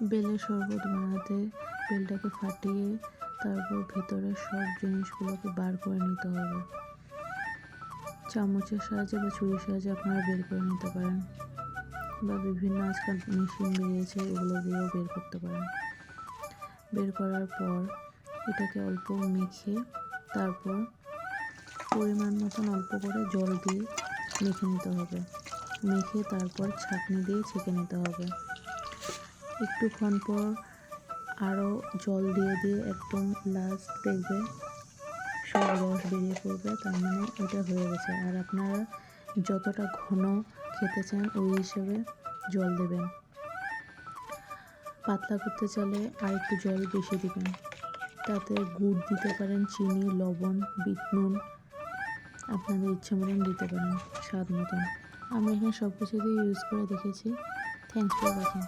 বেলের শরবত বানাতে বেলটাকে ফাটিয়ে তারপর ভেতরের সব জিনিসগুলোকে বার করে নিতে হবে। চামচের সাহায্যে বা ছুরির সাহায্যে আপনারা বের করে নিতে পারেন, বা বিভিন্ন আজকাল মেশিন বেরিয়েছে, এগুলো দিয়েও বের করতে পারেন। বের করার পর এটাকে অল্প মেখে তারপর পরিমাণ মতন অল্প করে জল দিয়ে মেখে নিতে হবে। মেখে তারপর ছাঁকনি দিয়ে ছেঁকে নিতে হবে। একটুক্ষণ পর আরও জল দিয়ে দিয়ে একদম লাস্ট দেখবে সব রস বেরিয়ে পড়বে, তার মানে এটা হয়ে গেছে। আর আপনারা যতটা ঘন খেতে চান ওই হিসেবে জল দেবেন। পাতলা করতে চাইলে আর একটু জল বেশি দিবেন। তাতে গুড় দিতে পারেন, চিনি, লবণ, বিট নুন আপনাদের ইচ্ছে মতন দিতে পারেন, স্বাদ মতন। আমি এখানে সব কিছু দিয়ে ইউজ করে দেখেছি। Thanks for watching.